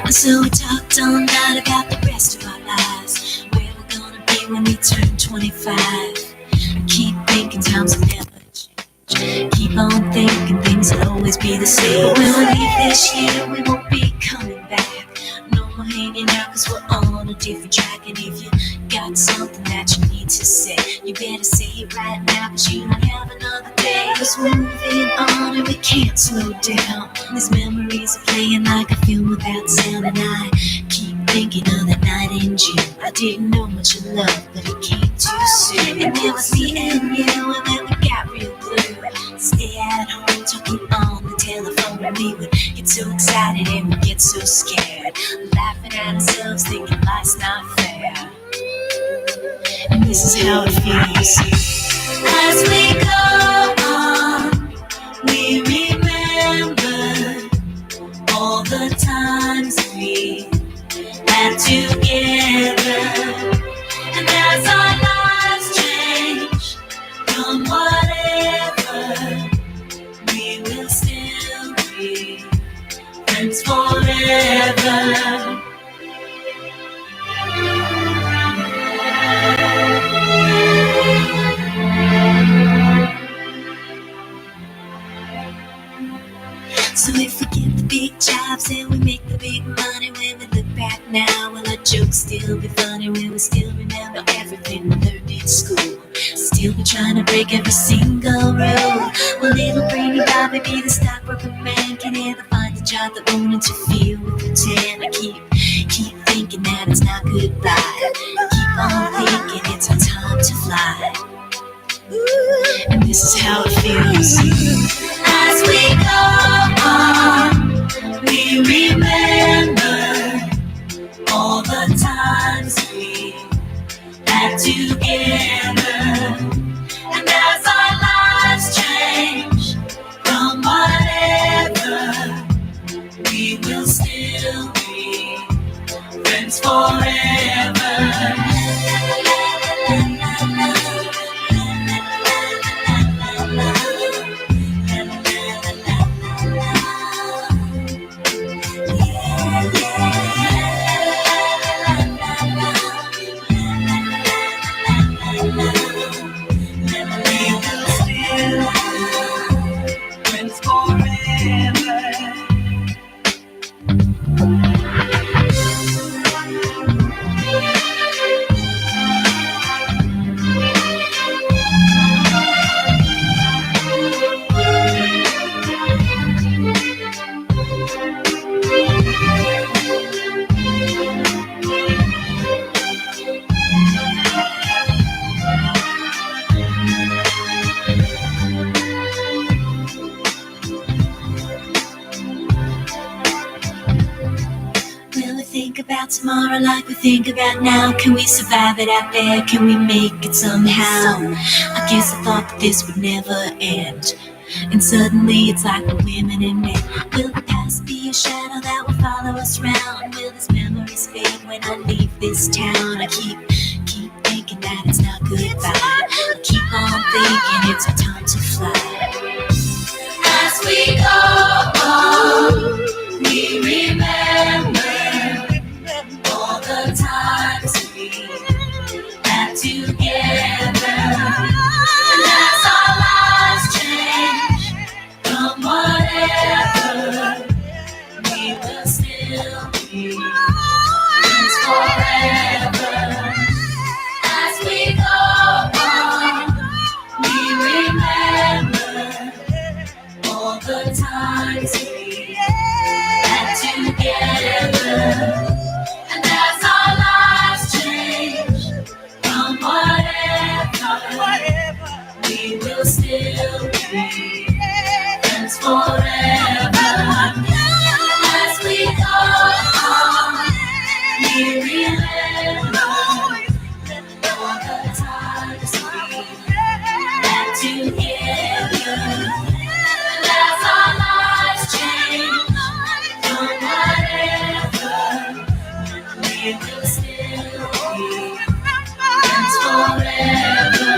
And so we talked all night about the rest of our lives, where we're gonna be when we turn 25. I keep thinking times will never change. Keep on thinking things will always be the same. But when we leave this year, we won't be coming back. No more hanging out, cause we're on a different track. And if you got something that you need to say, you better say it right now, cause you don't have another day. Cause we're moving on and we can't slow down. These memories are playing like a film without sound. And I keep thinking of that night in June. I didn't know much of love, but it came too soon. And it was me and you, and then we got real blue. Stay at home talking on the telephone, and we would get so excited and we'd get so scared, laughing at ourselves, thinking life's not fair. And this is how it feels. As we go on, we remember all the times we had together. And as our lives change from whatever, we will still be friends forever. So if we get the big jobs and we make the big money, when we look back now, will our jokes still be funny? Will we still remember everything we learned in school? Still be trying to break every single rule? Will little brainy Bobby be the stockbroker man? Can he ever find a job that won't interfere with the tan? I keep thinking that it's not goodbye. Keep on thinking it's our time to fly. And this is how it feels. As we go on, we remember all the times we had together. And as our lives change from whatever, we will still be friends forever. think about tomorrow like we think about now? Can we survive it out there? Can we make it somehow? I guess I thought that this would never end. And suddenly it's like we're women and men. Will the past be a shadow that will follow us round? Will these memories fade when I leave this town? I keep thinking that it's not goodbye. I keep on thinking it's our time to fly. As we go on, we remember all the times we had together. And as our lives change from whatever, we will still be friends forever. As we go on, we remember all the times we had together. And as our lives change from whatever, we will still be friends forever. As we go on, we remember all the times we had together. And as our lives change from whatever, we will still be friends forever.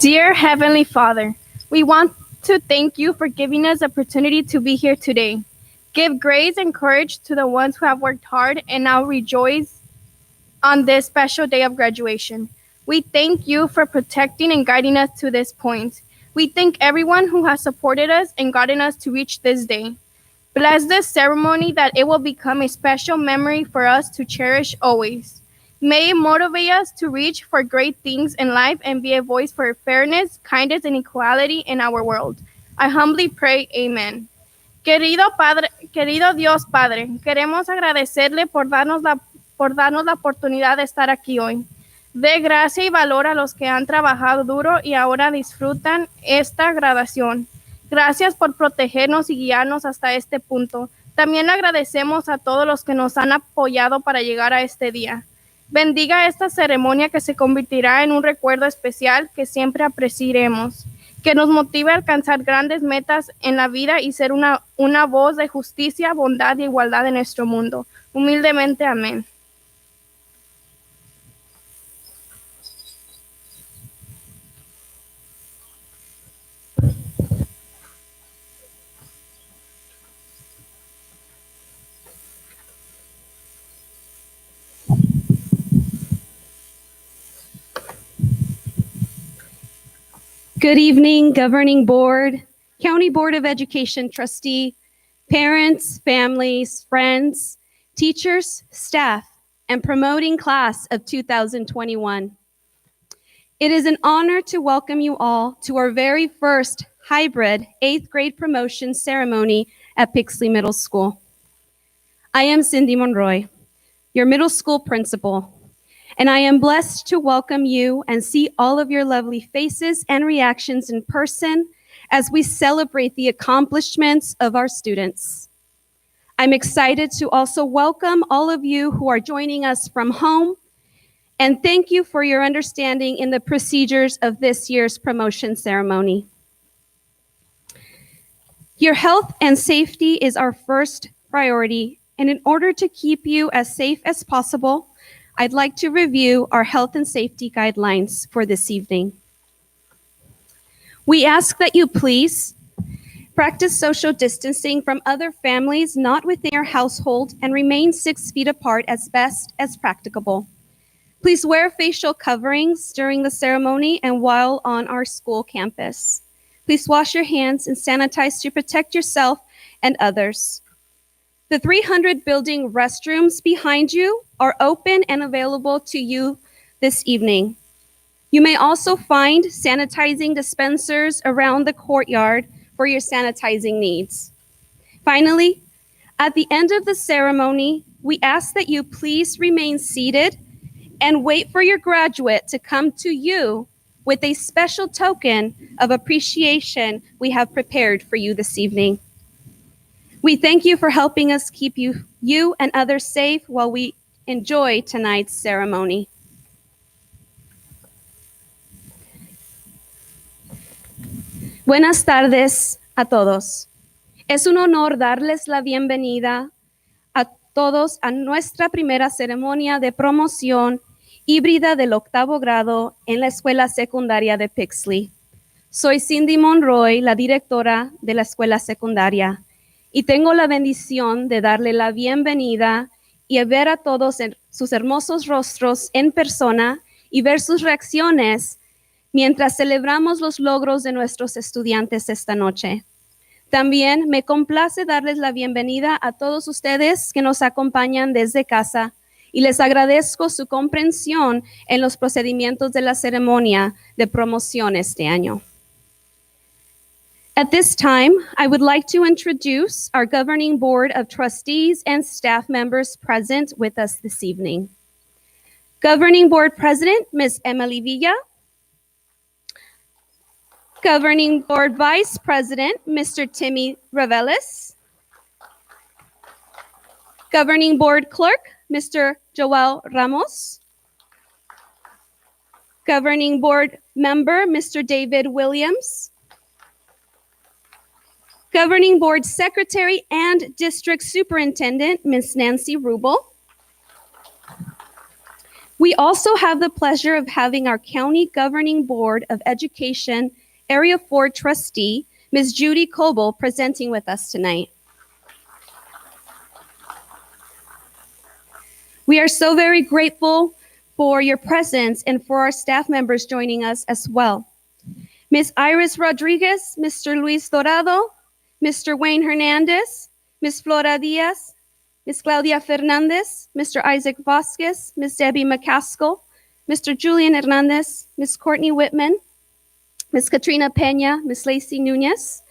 Dear Heavenly Father, we want to thank you for giving us the opportunity to be here today. Give grace and courage to the ones who have worked hard and now rejoice on this special day of graduation. We thank you for protecting and guiding us to this point. We thank everyone who has supported us and gotten us to reach this day. Bless this ceremony that it will become a special memory for us to cherish always. May it motivate us to reach for great things in life and be a voice for fairness, kindness, and equality in our world. I humbly pray, Amen. Querido Dios Padre, queremos agradecerle por darnos la oportunidad de estar aquí hoy. Dé gracia y valor a los que han trabajado duro y ahora disfrutan esta graduación. Gracias por protegernos y guiarnos hasta este punto. También agradecemos a todos los que nos han apoyado para llegar a este día. Bendiga esta ceremonia que se convertirá en un recuerdo especial que siempre apreciaremos, que nos motive a alcanzar grandes metas en la vida y ser una voz de justicia, bondad y igualdad en nuestro mundo. Humildemente, amén. Good evening, Governing Board, County Board of Education trustee, parents, families, friends, teachers, staff, and promoting class of 2021. It is an honor to welcome you all to our very first hybrid 8th grade promotion ceremony at Pixley Middle School. I am Cindy Monroy, your middle school principal, and I am blessed to welcome you and see all of your lovely faces and reactions in person as we celebrate the accomplishments of our students. I'm excited to also welcome all of you who are joining us from home, and thank you for your understanding in the procedures of this year's promotion ceremony. Your health and safety is our first priority, and in order to keep you as safe as possible, I'd like to review our health and safety guidelines for this evening. We ask that you please practice social distancing from other families not within your household and remain 6 feet apart as best as practicable. Please wear facial coverings during the ceremony and while on our school campus. Please wash your hands and sanitize to protect yourself and others. The 300 building restrooms behind you are open and available to you this evening. You may also find sanitizing dispensers around the courtyard for your sanitizing needs. Finally, at the end of the ceremony, we ask that you please remain seated and wait for your graduate to come to you with a special token of appreciation we have prepared for you this evening. We thank you for helping us keep you and others safe while we enjoy tonight's ceremony. Buenas tardes a todos. Es un honor darles la bienvenida a todos a nuestra primera ceremonia de promoción híbrida del 8º grado en la escuela secundaria de Pixley. Soy Cindy Monroy, la directora de la escuela secundaria, y tengo la bendición de darle la bienvenida y ver a todos sus hermosos rostros en persona y ver sus reacciones mientras celebramos los logros de nuestros estudiantes esta noche. También me complace darles la bienvenida a todos ustedes que nos acompañan desde casa y les agradezco su comprensión en los procedimientos de la ceremonia de promoción este año. At this time, I would like to introduce our governing board of trustees and staff members present with us this evening. Governing Board President, Ms. Emily Villa. Governing Board Vice President, Mr. Timmy Reveles. Governing Board Clerk, Mr. Joel Ramos. Governing Board Member, Mr. David Williams. Governing Board Secretary and District Superintendent, Ms. Nancy Rubel. We also have the pleasure of having our County Governing Board of Education Area 4 trustee, Ms. Judy Coble, presenting with us tonight. We are so very grateful for your presence and for our staff members joining us as well. Ms. Iris Rodriguez, Mr. Luis Dorado, Mr. Wayne Hernandez, Ms. Flora Diaz, Ms. Claudia Fernandez, Mr. Isaac Vasquez, Ms. Debbie McCaskill, Mr. Julian Hernandez, Ms. Courtney Whitman, Ms. Katrina Peña, Ms. Lacey Nunez,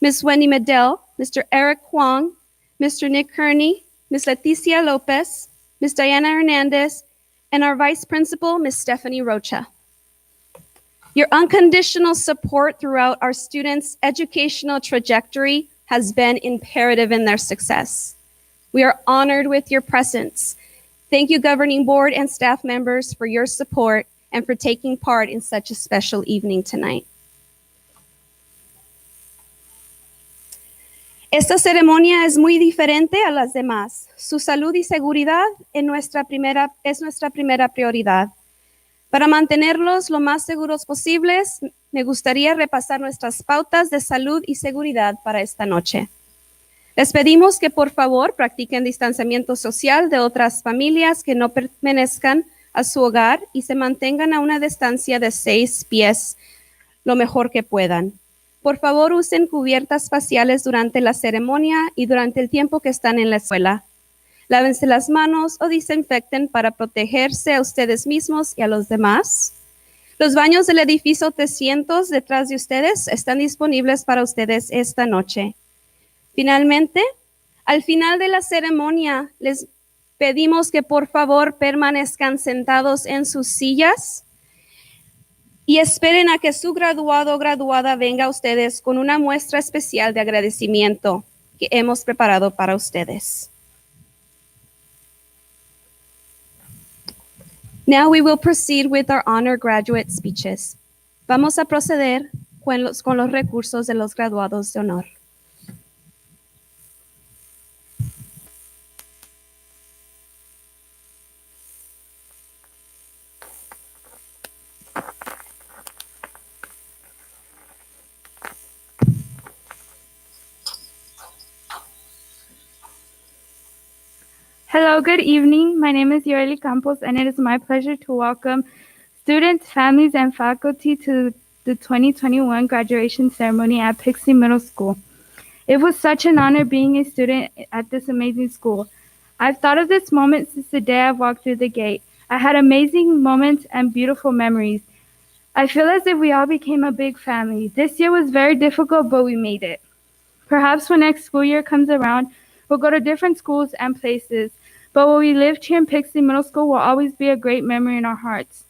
Ms. Wendy Medell, Mr. Eric Huang, Mr. Nick Kearney, Ms. Leticia Lopez, Ms. Diana Hernandez, and our Vice Principal, Ms. Stephanie Rocha. Your unconditional support throughout our students' educational trajectory has been imperative in their success. We are honored with your presence. Thank you, Governing Board and staff members, for your support and for taking part in such a special evening tonight. Esta ceremonia es muy diferente a las demás. Su salud y seguridad es nuestra primera prioridad. Para mantenerlos lo más seguros posibles, me gustaría repasar nuestras pautas de salud y seguridad para esta noche. Les pedimos que por favor practiquen distanciamiento social de otras familias que no pertenezcan a su hogar y se mantengan a una distancia de 6 pies lo mejor que puedan. Por favor, usen cubiertas faciales durante la ceremonia y durante el tiempo que están en la escuela. Lávense las manos o desinfecten para protegerse a ustedes mismos y a los demás. Los baños del edificio 300 detrás de ustedes están disponibles para ustedes esta noche. Finalmente, al final de la ceremonia, les pedimos que por favor permanezcan sentados en sus sillas y esperen a que su graduado o graduada venga a ustedes con una muestra especial de agradecimiento que hemos preparado para ustedes. Now we will proceed with our honor graduate speeches. Vamos a proceder con los recursos de los graduados de honor. Hello, good evening. My name is Yoeli Campos, and it is my pleasure to welcome students, families, and faculty to the 2021 graduation ceremony at Pixley Middle School. It was such an honor being a student at this amazing school. I've thought of this moment since the day I've walked through the gate. I had amazing moments and beautiful memories. I feel as if we all became a big family. This year was very difficult, but we made it. Perhaps when next school year comes around, we'll go to different schools and places. But what we lived here in Pixley Middle School will always be a great memory in our hearts.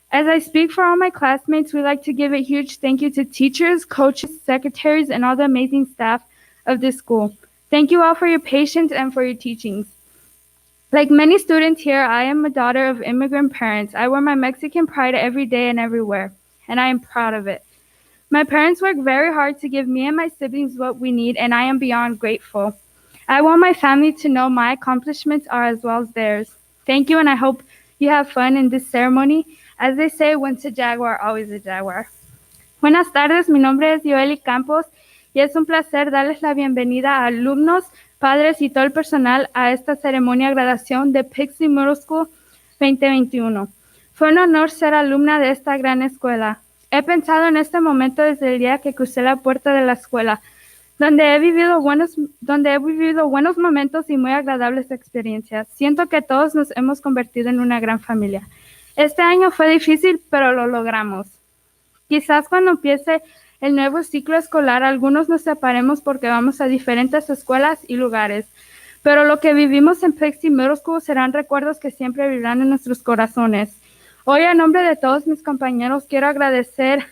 As I speak for all my classmates, we'd like to give a huge thank you to teachers, coaches, secretaries, and all the amazing staff of this school. Thank you all for your patience and for your teachings. Like many students here, I am a daughter of immigrant parents. I wear my Mexican pride every day and everywhere, and I am proud of it. My parents work very hard to give me and my siblings what we need, and I am beyond grateful. I want my family to know my accomplishments are as well as theirs. Thank you, and I hope you have fun in this ceremony. As they say, once a Jaguar, always a Jaguar. Buenas tardes, mi nombre es Yoeli Campos y es un placer darles la bienvenida a alumnos, padres y todo el personal a esta ceremonia de graduación de Pixley Middle School 2021. Fue un honor ser alumna de esta gran escuela. He pensado en este momento desde el día que crucé la puerta de la escuela, donde he vivido buenos momentos y muy agradables experiencias. Siento que todos nos hemos convertido en una gran familia. Este año fue difícil, pero lo logramos. Quizás cuando empiece el nuevo ciclo escolar, algunos nos separemos porque vamos a diferentes escuelas y lugares. Pero lo que vivimos en Pixley Middle School serán recuerdos que siempre vivirán en nuestros corazones. Hoy, a nombre de todos mis compañeros, quiero agradecer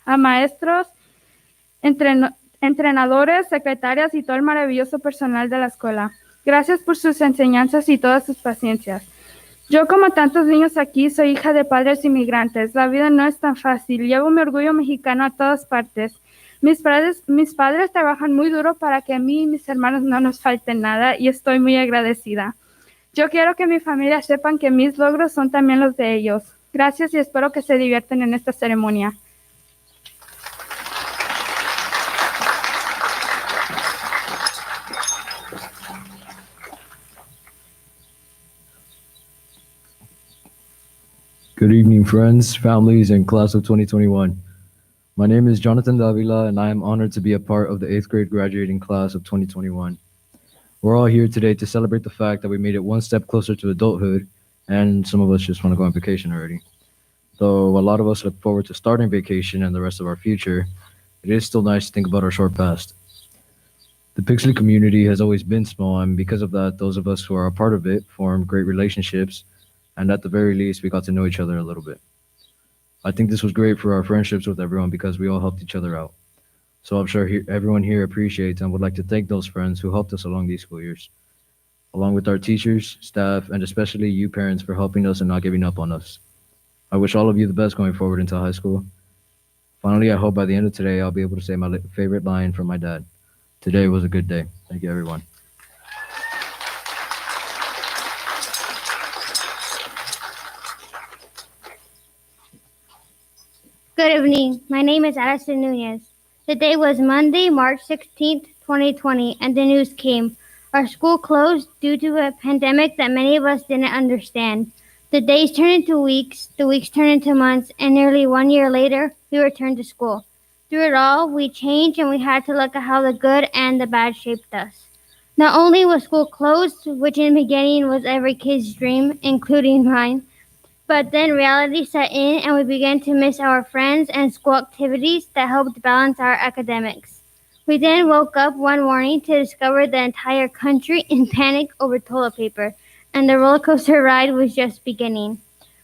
a maestros, entrenadores, secretarias y todo el maravilloso personal de la escuela. Gracias por sus enseñanzas y todas sus paciencias. Yo, como tantos niños aquí, soy hija de padres inmigrantes. La vida no es tan fácil. Llevo mi orgullo mexicano a todas partes. Mis padres trabajan muy duro para que a mí y mis hermanos no nos falte nada y estoy muy agradecida. Yo quiero que mi familia sepan que mis logros son también los de ellos. Gracias y espero que se diviertan en esta ceremonia. Good evening, friends, families, and class of 2021. My name is Jonathan Davila, and I am honored to be a part of the 8th grade graduating class of 2021. We're all here today to celebrate the fact that we made it one step closer to adulthood, and some of us just want to go on vacation already. Though a lot of us look forward to starting vacation and the rest of our future, it is still nice to think about our short past. The Pixley community has always been small, and because of that, those of us who are a part of it formed great relationships, and at the very least, we got to know each other a little bit. I think this was great for our friendships with everyone because we all helped each other out. So I'm sure everyone here appreciates and would like to thank those friends who helped us along these school years, along with our teachers, staff, and especially you parents for helping us and not giving up on us. I wish all of you the best going forward into high school. Finally, I hope by the end of today, I'll be able to say my favorite line from my dad. Today was a good day. Thank you, everyone. Good evening. My name is Addison Nunez. The day was Monday, March 16th, 2020, and the news came. Our school closed due to a pandemic that many of us didn't understand. The days turned into weeks, the weeks turned into months, and nearly 1 year later, we returned to school. Through it all, we changed and we had to look at how the good and the bad shaped us. Not only was school closed, which in the beginning was every kid's dream, including mine, but then reality set in and we began to miss our friends and school activities that helped balance our academics. We then woke up one morning to discover the entire country in panic over toilet paper, and the roller coaster ride was just beginning.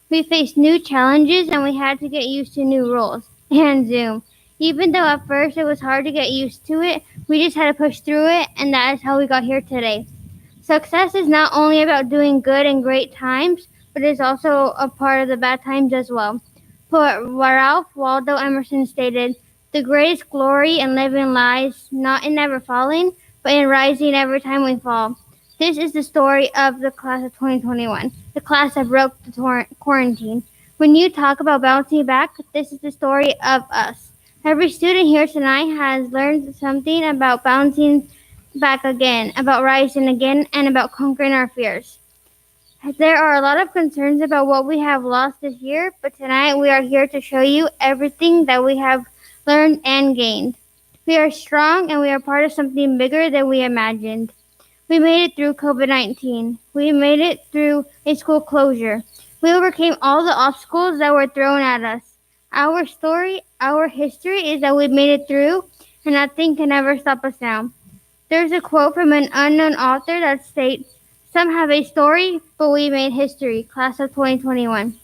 We faced new challenges and we had to get used to new rules and Zoom. Even though at first it was hard to get used to it, we just had to push through it, and that is how we got here today. Success is not only about doing good and great times, but is also a part of the bad times as well. Poet Ralph Waldo Emerson stated, "The greatest glory in living lies not in never falling, but in rising every time we fall." This is the story of the class of 2021, the class that broke the quarantine. When you talk about bouncing back, this is the story of us. Every student here tonight has learned something about bouncing back again, about rising again, and about conquering our fears. There are a lot of concerns about what we have lost this year, but tonight we are here to show you everything that we have learned and gained. We are strong and we are part of something bigger than we imagined. We made it through COVID-19. We made it through a school closure. We overcame all the obstacles that were thrown at us. Our story, our history is that we made it through, and nothing can ever stop us now. There's a quote from an unknown author that states, "Some have a story, but we made history." Class of 2021.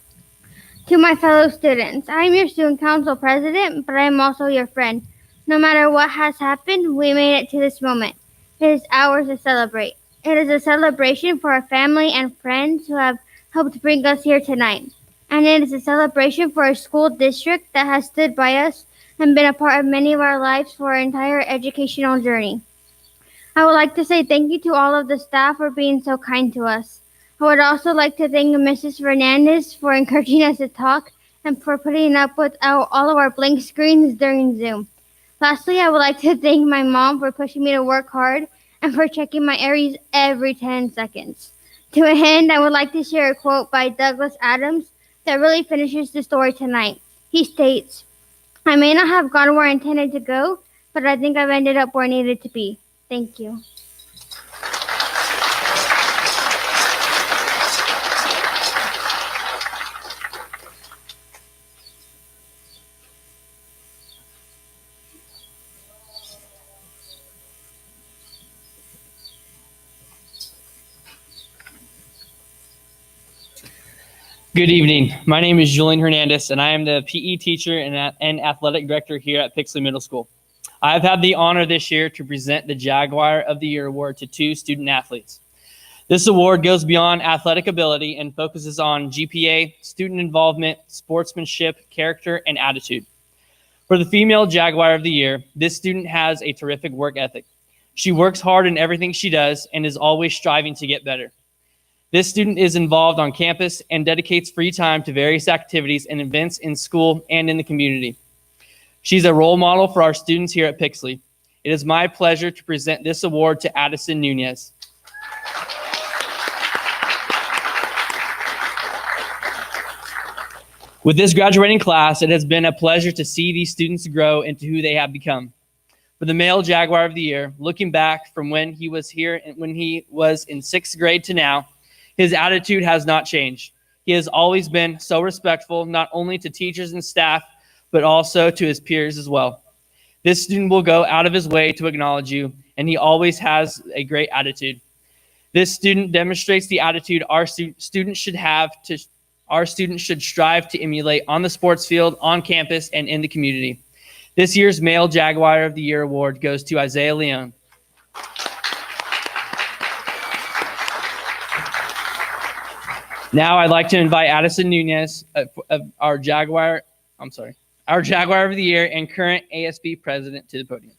To my fellow students, I am your student council president, but I am also your friend. No matter what has happened, we made it to this moment. It is ours to celebrate. It is a celebration for our family and friends who have helped bring us here tonight. And it is a celebration for our school district that has stood by us and been a part of many of our lives for our entire educational journey. I would like to say thank you to all of the staff for being so kind to us. I would also like to thank Mrs. Fernandez for encouraging us to talk and for putting up with all of our blank screens during Zoom. Lastly, I would like to thank my mom for pushing me to work hard and for checking my Aries every 10 seconds. To end, I would like to share a quote by Douglas Adams that really finishes the story tonight. He states, "I may not have gone where I intended to go, but I think I've ended up where I needed to be." Thank you. Good evening. My name is Julian Hernandez, and I am the PE teacher and athletic director here at Pixley Middle School. I have had the honor this year to present the Jaguar of the Year award to 2 student athletes. This award goes beyond athletic ability and focuses on GPA, student involvement, sportsmanship, character, and attitude. For the female Jaguar of the Year, this student has a terrific work ethic. She works hard in everything she does and is always striving to get better. This student is involved on campus and dedicates free time to various activities and events in school and in the community. She's a role model for our students here at Pixley. It is my pleasure to present this award to Addison Nunez. With this graduating class, it has been a pleasure to see these students grow into who they have become. For the male Jaguar of the Year, looking back from when he was here and when he was in 6th grade to now, his attitude has not changed. He has always been so respectful, not only to teachers and staff, but also to his peers as well. This student will go out of his way to acknowledge you, and he always has a great attitude. This student demonstrates the attitude our students should have to our students should strive to emulate on the sports field, on campus, and in the community. This year's Male Jaguar of the Year award goes to Isaiah Leon. Now I'd like to invite Addison Nunez, our Jaguar of the Year and current ASB president, to the podium.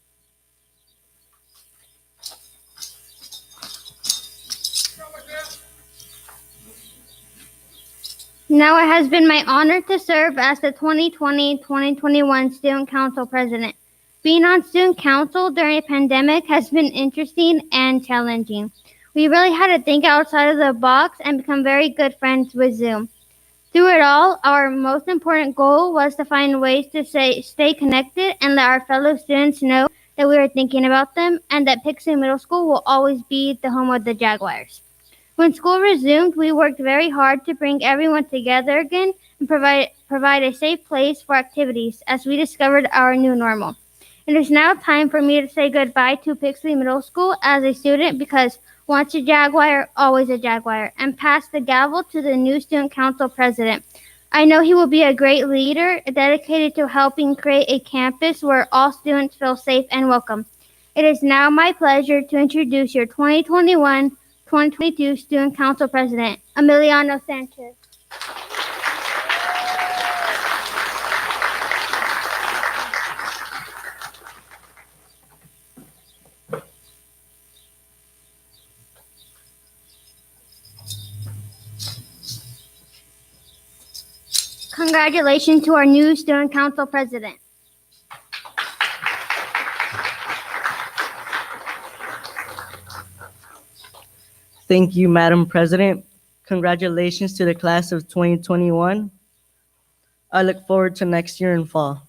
Now it has been my honor to serve as the 2020-2021 Student Council President. Being on Student Council during a pandemic has been interesting and challenging. We really had to think outside of the box and become very good friends with Zoom. Through it all, our most important goal was to find ways to stay connected and let our fellow students know that we were thinking about them and that Pixley Middle School will always be the home of the Jaguars. When school resumed, we worked very hard to bring everyone together again and provide a safe place for activities as we discovered our new normal. It is now time for me to say goodbye to Pixley Middle School as a student because once a Jaguar, always a Jaguar, and pass the gavel to the new Student Council President. I know he will be a great leader dedicated to helping create a campus where all students feel safe and welcome. It is now my pleasure to introduce your 2021-2022 Student Council President, Emiliano Sanchez. Congratulations to our new Student Council President. Thank you, Madam President. Congratulations to the class of 2021. I look forward to next year in fall.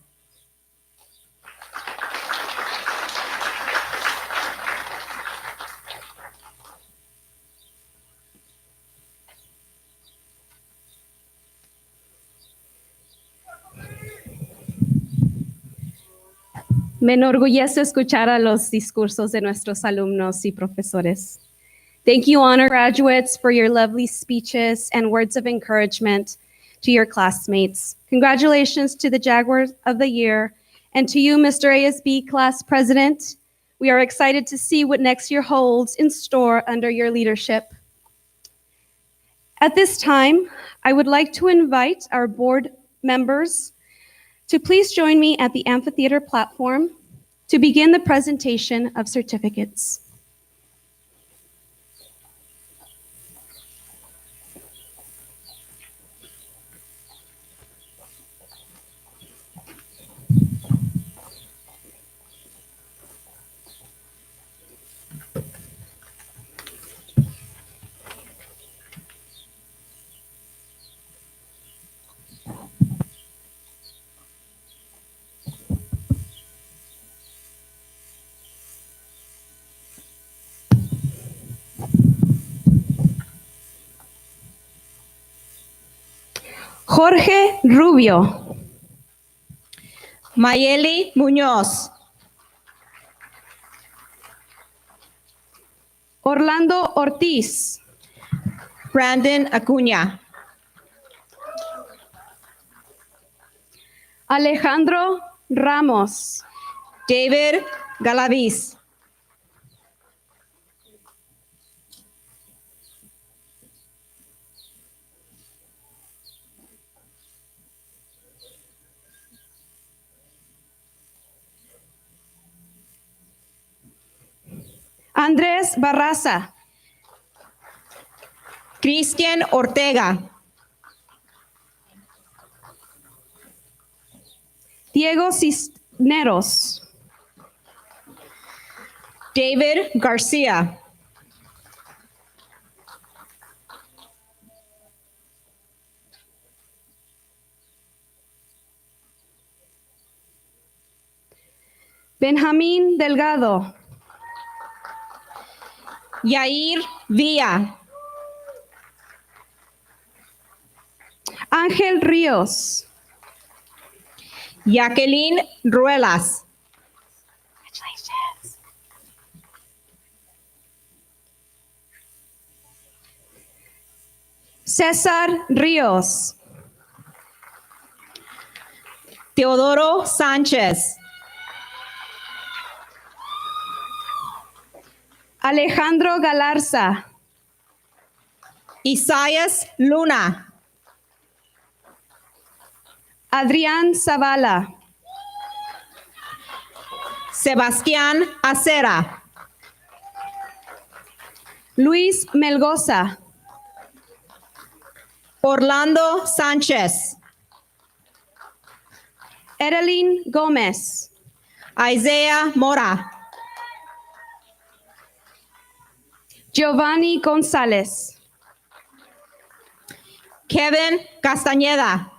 Me enorgullece escuchar a los discursos de nuestros alumnos y profesores. Thank you, honor graduates, for your lovely speeches and words of encouragement to your classmates. Congratulations to the Jaguar of the Year and to you, Mr. ASB Class President. We are excited to see what next year holds in store under your leadership. At this time, I would like to invite our board members to please join me at the amphitheater platform to begin the presentation of certificates. Jorge Rubio. Mayeli Muñoz. Orlando Ortiz. Brandon Acuña. Alejandro Ramos. David Galaviz. Andrés Barraza. Cristian Ortega. Diego Cisneros. David Garcia. Benjamín Delgado. Yair Villa. Ángel Ríos. Jacqueline Ruelas. César Ríos. Teodoro Sánchez. Alejandro Galarza. Isaías Luna. Adrián Zavala. Sebastián Acera. Luis Melgoza. Orlando Sánchez. Edelyn Gómez. Isaiah Mora. Giovanni González. Kevin Castañeda.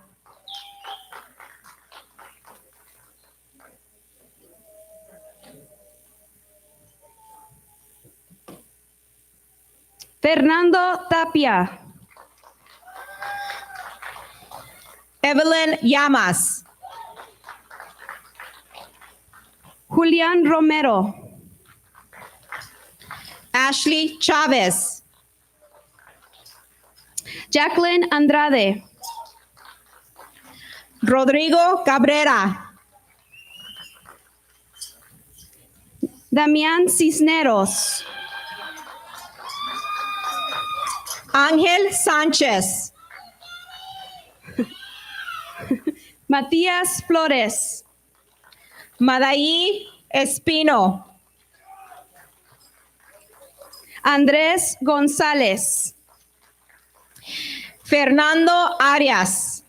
Fernando Tapia. Evelyn Llamas. Julián Romero. Ashley Chávez. Jacqueline Andrade. Rodrigo Cabrera. Damián Cisneros. Ángel Sánchez. Matías Flores. Madaí Espino. Andrés González. Fernando Arias.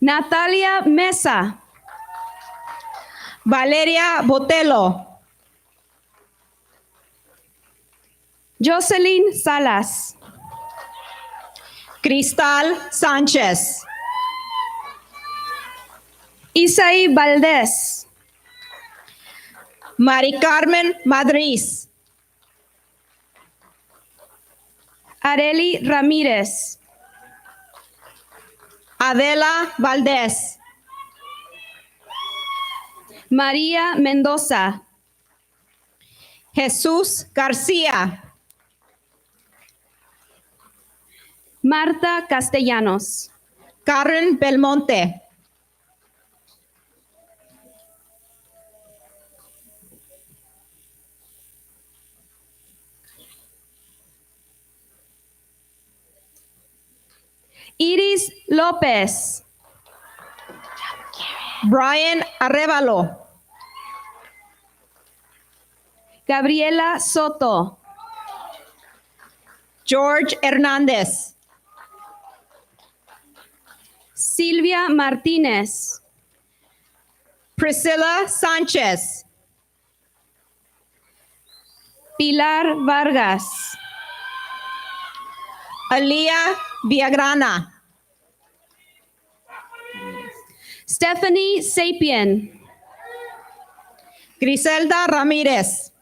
Natalia Mesa. Valeria Botelo. Jocelyn Salas. Cristal Sánchez. Isaí Valdés. Mari Carmen Madrid. Areli Ramírez. Adela Valdés. María Mendoza. Jesús García. Marta Castellanos. Karen Belmonte. Iris López. Brian Arevalo. Gabriela Soto. George Hernández. Silvia Martínez. Priscilla Sánchez. Pilar Vargas. Alía Villagrana. Stephanie Sapien. Griselda Ramírez.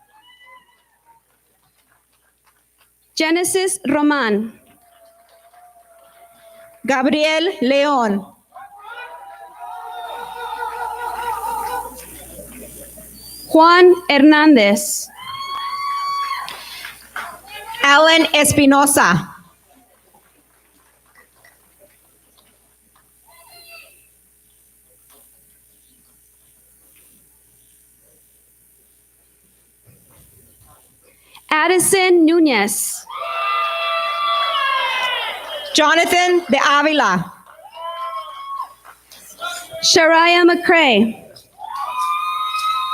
Genesis Román. Gabriel León. Juan Hernández. Alan Espinosa. Addison Núñez. Jonathan de Ávila. Shariah McCrae.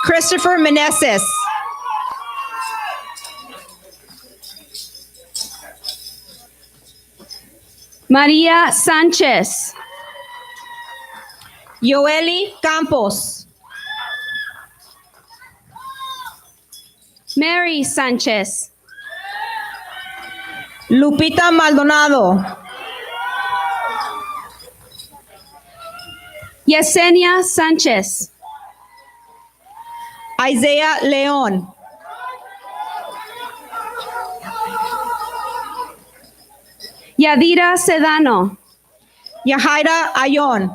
Christopher Meneses. Maria Sanchez. Yoeli Campos. Mary Sanchez. Lupita Maldonado. Yesenia Sanchez. Isaiah Leon. Yadira Sedano. Yahaira Ayon.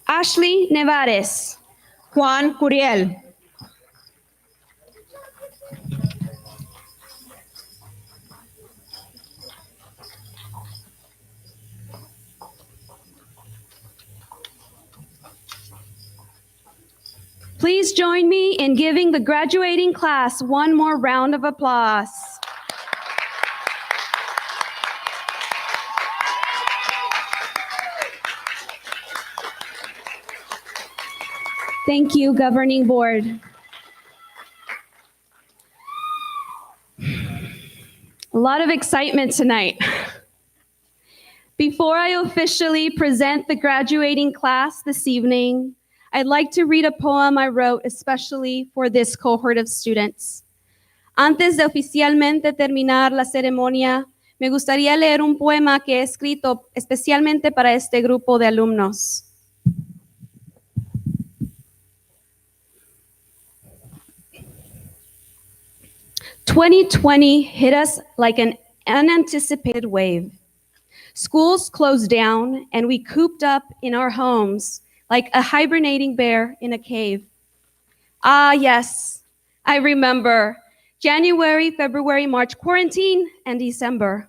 Ashley Nevares. Juan Curiel. Please join me in giving the graduating class one more round of applause. Thank you, Governing Board. A lot of excitement tonight. Before I officially present the graduating class this evening, I'd like to read a poem I wrote especially for this cohort of students. Antes de oficialmente terminar la ceremonia, me gustaría leer un poema que he escrito especialmente para este grupo de alumnos. "2020 hit us like an unanticipated wave. Schools closed down and we cooped up in our homes like a hibernating bear in a cave. Ah, yes, I remember January, February, March quarantine, and December.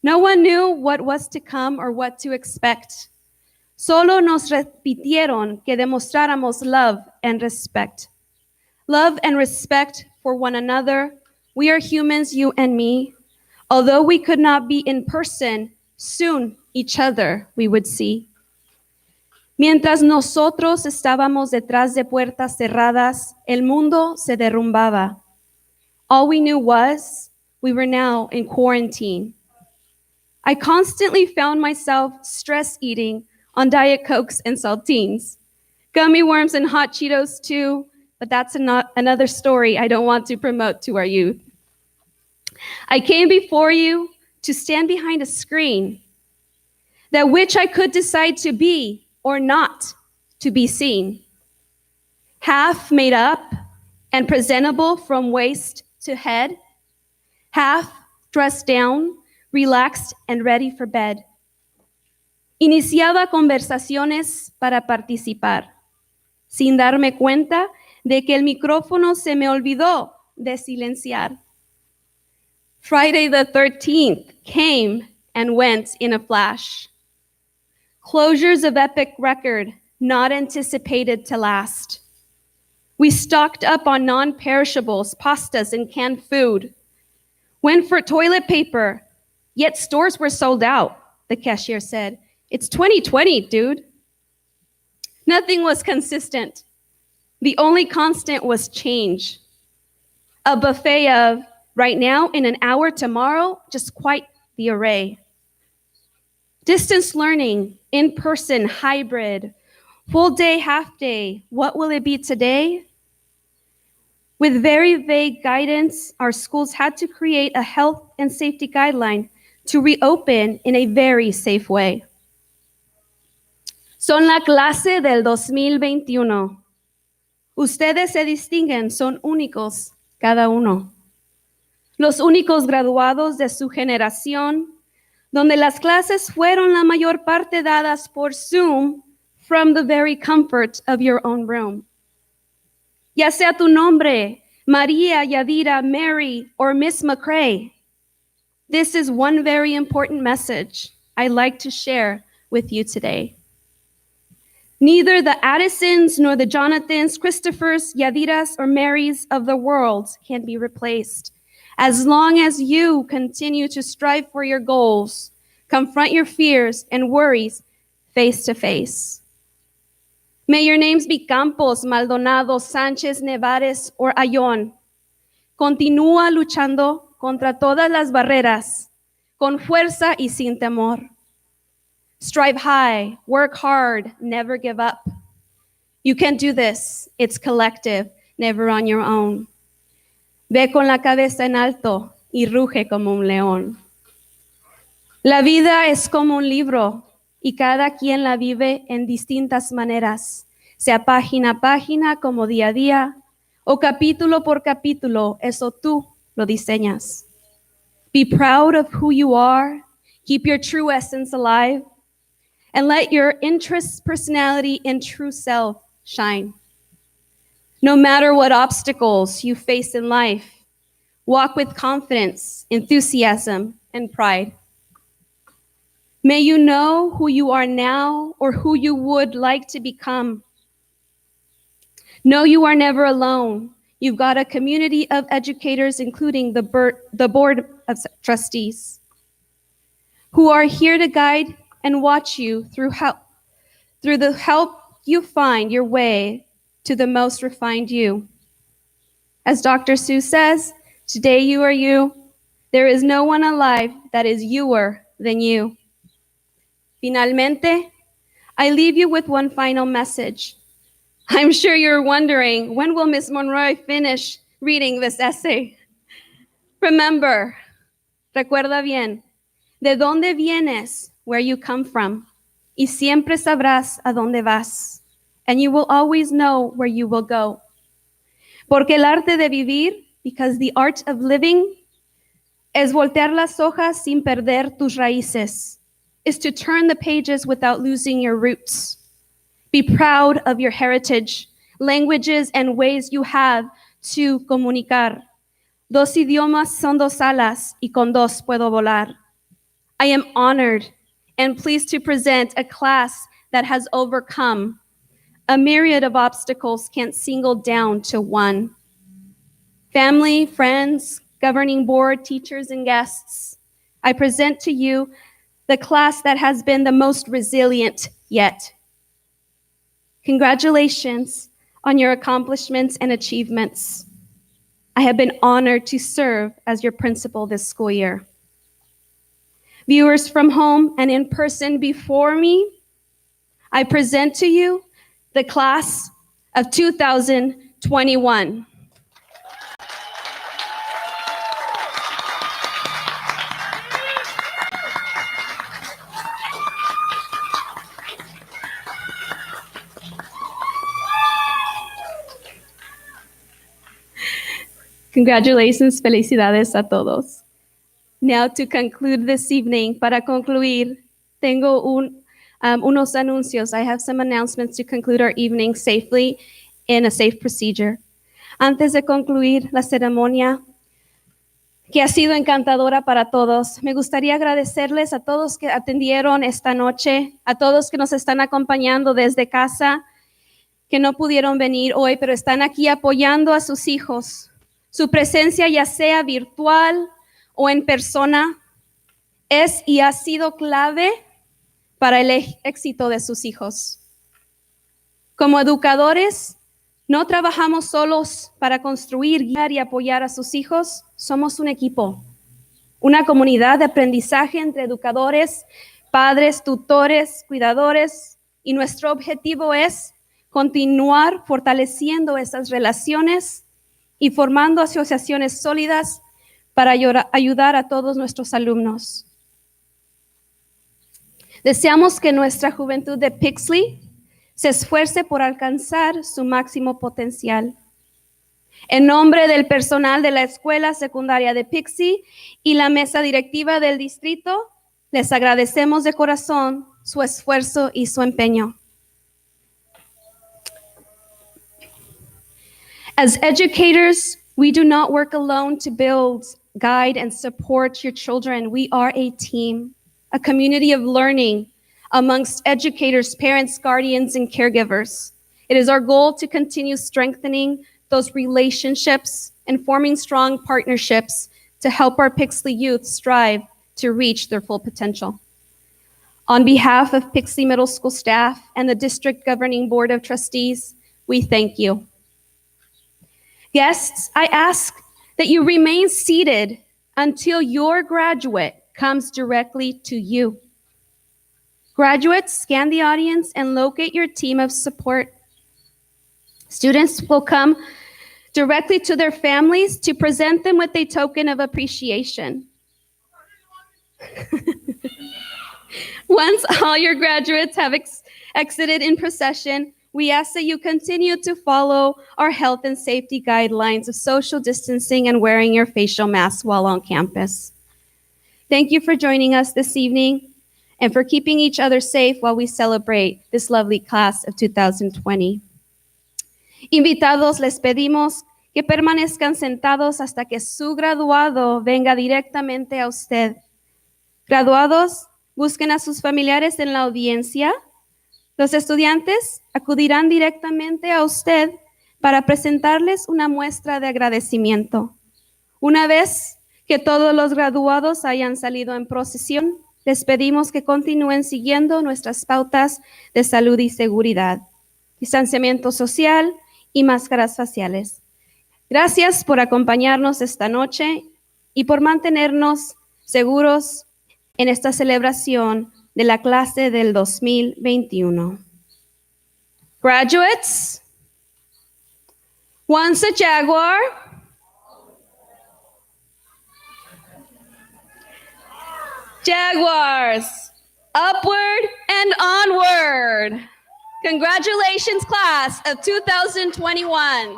No one knew what was to come or what to expect. Solo nos repitieron que demostráramos love and respect. Love and respect for one another. We are humans, you and me. Although we could not be in person, soon each other we would see. Mientras nosotros estábamos detrás de puertas cerradas, el mundo se derrumbaba. All we knew was we were now in quarantine. I constantly found myself stress eating on Diet Cokes and saltines, gummy worms and hot Cheetos too, but that's another story I don't want to promote to our youth. I came before you to stand behind a screen, that which I could decide to be or not to be seen. Half made up and presentable from waist to head, half dressed down, relaxed and ready for bed. Iniciaba conversaciones para participar, sin darme cuenta de que el micrófono se me olvidó de silenciar. Friday the 13th came and went in a flash. Closures of epic record, not anticipated to last. We stocked up on non-perishables, pastas, and canned food. Went for toilet paper, yet stores were sold out, the cashier said. It's 2020, dude. Nothing was consistent. The only constant was change. A buffet of right now, in an hour, tomorrow, just quite the array. Distance learning, in-person, hybrid, full day, half day, what will it be today? With very vague guidance, our schools had to create a health and safety guideline to reopen in a very safe way. Son la clase del 2021. Ustedes se distinguen, son únicos, cada uno. Los únicos graduados de su generación, donde las clases fueron la mayor parte dadas por Zoom from the very comfort of your own room. Ya sea tu nombre, Maria, Yadira, Mary, or Miss McCrae, this is one very important message I'd like to share with you today. Neither the Addisons nor the Jonathans, Christophers, Yadiras, or Marys of the world can be replaced, As long as you continue to strive for your goals, confront your fears and worries face to face. May your names be Campos, Maldonado, Sánchez, Nevares, or Ayón. Continúa luchando contra todas las barreras, con fuerza y sin temor. Strive high, work hard, never give up. You can do this. It's collective, never on your own. Ve con la cabeza en alto y ruge como un león. La vida es como un libro y cada quien la vive en distintas maneras, sea página a página como día a día o capítulo por capítulo, eso tú lo diseñas. Be proud of who you are, keep your true essence alive, and let your interests, personality, and true self shine. No matter what obstacles you face in life, walk with confidence, enthusiasm, and pride. May you know who you are now or who you would like to become. Know you are never alone. You've got a community of educators, including the Board of Trustees, who are here to guide and watch you through the help you find your way to the most refined you. As Dr. Seuss says, today you are you. There is no one alive that is youer than you. Finalmente, I leave you with one final message. I'm sure you're wondering, when will Miss Monroy finish reading this essay? Remember, recuerda bien, de dónde vienes, where you come from, y siempre sabrás a dónde vas, and you will always know where you will go. Porque el arte de vivir, because the art of living, es voltear las hojas sin perder tus raíces, is to turn the pages without losing your roots. Be proud of your heritage, languages, and ways you have to comunicar. Dos idiomas son dos alas, y con dos puedo volar. I am honored and pleased to present a class that has overcome a myriad of obstacles can't single down to one. Family, friends, governing board, teachers, and guests, I present to you the class that has been the most resilient yet. Congratulations on your accomplishments and achievements. I have been honored to serve as your principal this school year. Viewers from home and in person before me, I present to you the class of 2021. Congratulations, felicidades a todos. Now to conclude this evening, para concluir, tengo unos anuncios. I have some announcements to conclude our evening safely in a safe procedure. Antes de concluir la ceremonia, que ha sido encantadora para todos, me gustaría agradecerles a todos que atendieron esta noche, a todos que nos están acompañando desde casa, que no pudieron venir hoy, pero están aquí apoyando a sus hijos. Su presencia, ya sea virtual o en persona, es y ha sido clave para el éxito de sus hijos. Como educadores, no trabajamos solos para construir, guiar y apoyar a sus hijos. Somos un equipo, una comunidad de aprendizaje entre educadores, padres, tutores, cuidadores, y nuestro objetivo es continuar fortaleciendo esas relaciones y formando asociaciones sólidas para ayudar a todos nuestros alumnos. Deseamos que nuestra juventud de Pixley se esfuerce por alcanzar su máximo potencial. En nombre del personal de la Escuela Secundaria de Pixley y la mesa directiva del distrito, les agradecemos de corazón su esfuerzo y su empeño. As educators, we do not work alone to build, guide, and support your children. We are a team, a community of learning amongst educators, parents, guardians, and caregivers. It is our goal to continue strengthening those relationships and forming strong partnerships to help our Pixley youth strive to reach their full potential. On behalf of Pixley Middle School staff and the District Governing Board of Trustees, we thank you. Guests, I ask that you remain seated until your graduate comes directly to you. Graduates, scan the audience and locate your team of support. Students will come directly to their families to present them with a token of appreciation. Once all your graduates have exited in procession, we ask that you continue to follow our health and safety guidelines of social distancing and wearing your facial masks while on campus. Thank you for joining us this evening and for keeping each other safe while we celebrate this lovely class of 2020. Invitados, les pedimos que permanezcan sentados hasta que su graduado venga directamente a usted. Graduados, busquen a sus familiares en la audiencia. Los estudiantes acudirán directamente a usted para presentarles una muestra de agradecimiento. Una vez que todos los graduados hayan salido en procesión, les pedimos que continúen siguiendo nuestras pautas de salud y seguridad, distanciamiento social y máscaras faciales. Gracias por acompañarnos esta noche y por mantenernos seguros en esta celebración de la clase del 2021. Graduates, once a Jaguar, Jaguars, upward and onward. Congratulations, class of 2021.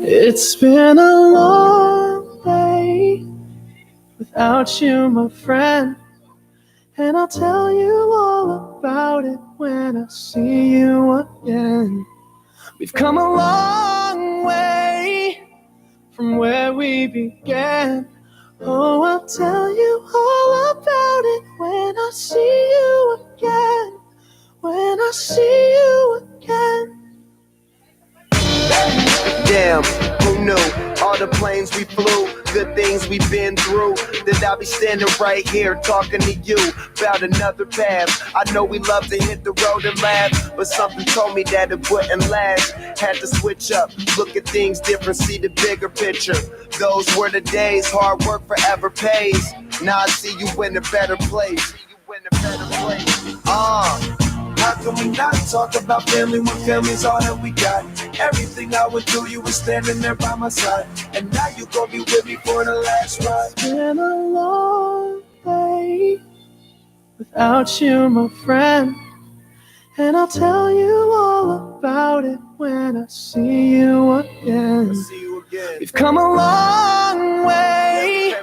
It's been a long day without you, my friend, and I'll tell you all about it when I see you again. We've come a long way from where we began. Oh, I'll tell you all about it when I see you again. When I see you again. Damn, who knew? All the planes we flew, good things we've been through. That I'll be standing right here talking to you about another path. I know we love to hit the road and laugh, but something told me that it wouldn't last. Had to switch up, look at things different, see the bigger picture. Those were the days, hard work forever pays. Now I see you in a better place. How can we not talk about family when family's all that we got? Everything I went through, you were standing there by my side. And now you gon' be with me for the last ride. It's been a long day without you, my friend, and I'll tell you all about it when I see you again. We've come a long way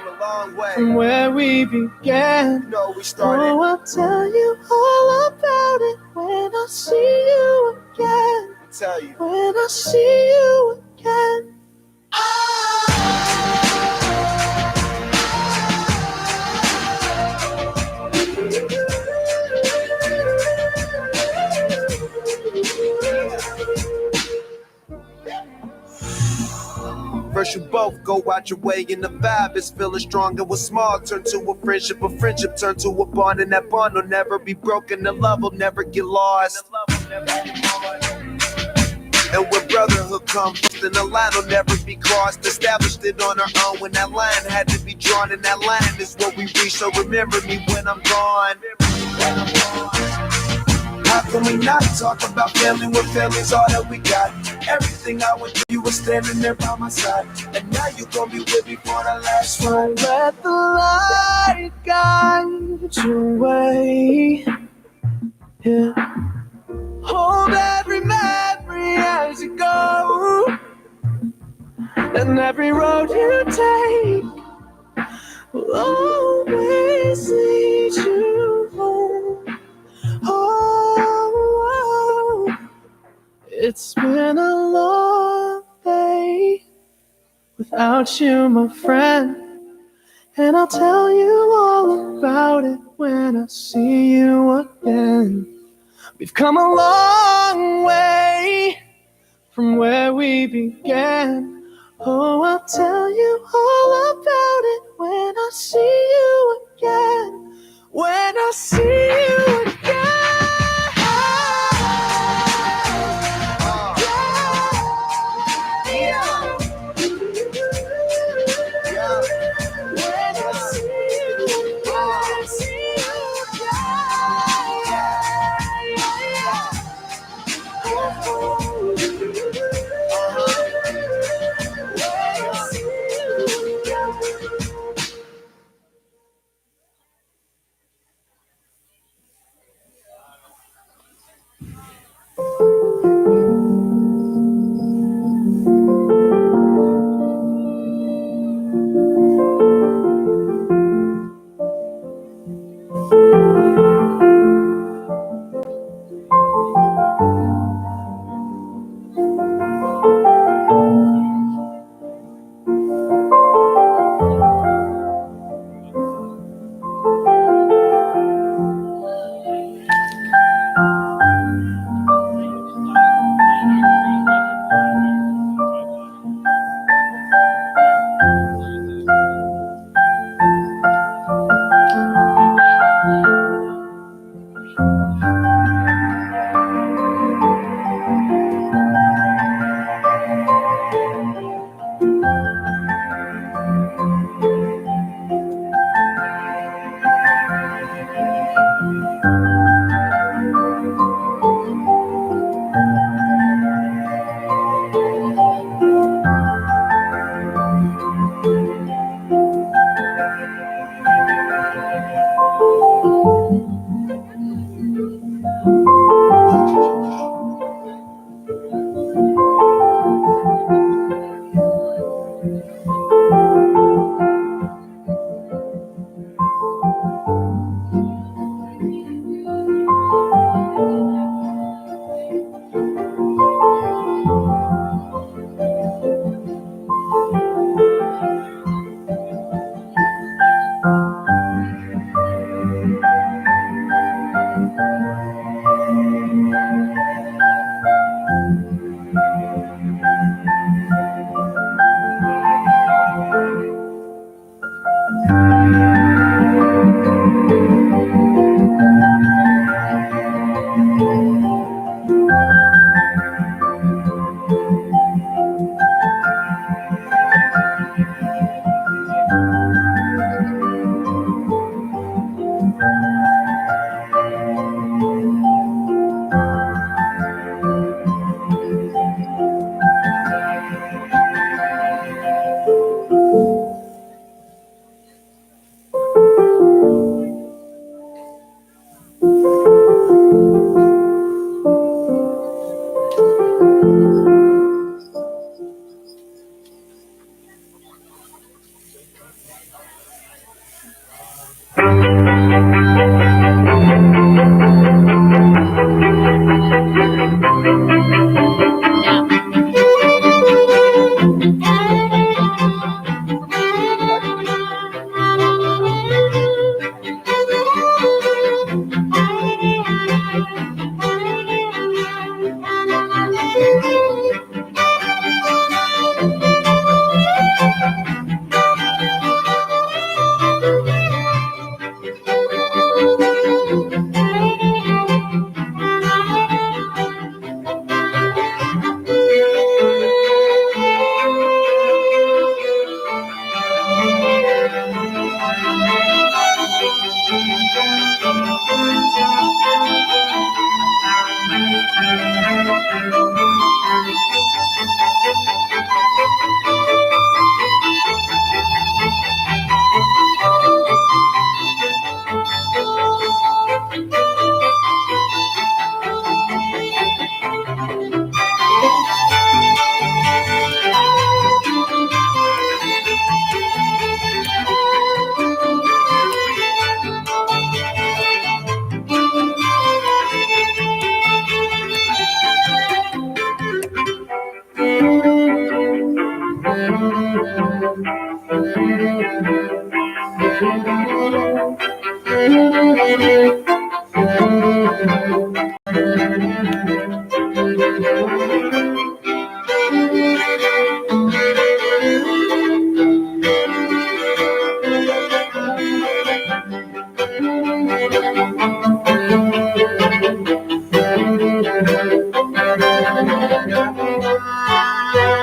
from where we began. Oh, I'll tell you all about it when I see you again. When I see you again. First you both go out your way and the vibe is feeling strong. And what's small turn to a friendship turn to a bond. And that bond will never be broken, the love will never get lost. And when brotherhood comes, then the line will never be crossed. Established it on our own when that line had to be drawn. And that line is what we reach, so remember me when I'm gone. How can we not talk about family when family's all that we got? Everything I went through, you were standing there by my side. And now you gon' be with me for the last ride. Let the light guide your way. Yeah. Hold every memory as you go. And every road you take will always lead you home. Oh, it's been a long day without you, my friend, and I'll tell you all about it when I see you again. We've come a long way from where we began. Oh, I'll tell you all about it when I see you again. When I see you again.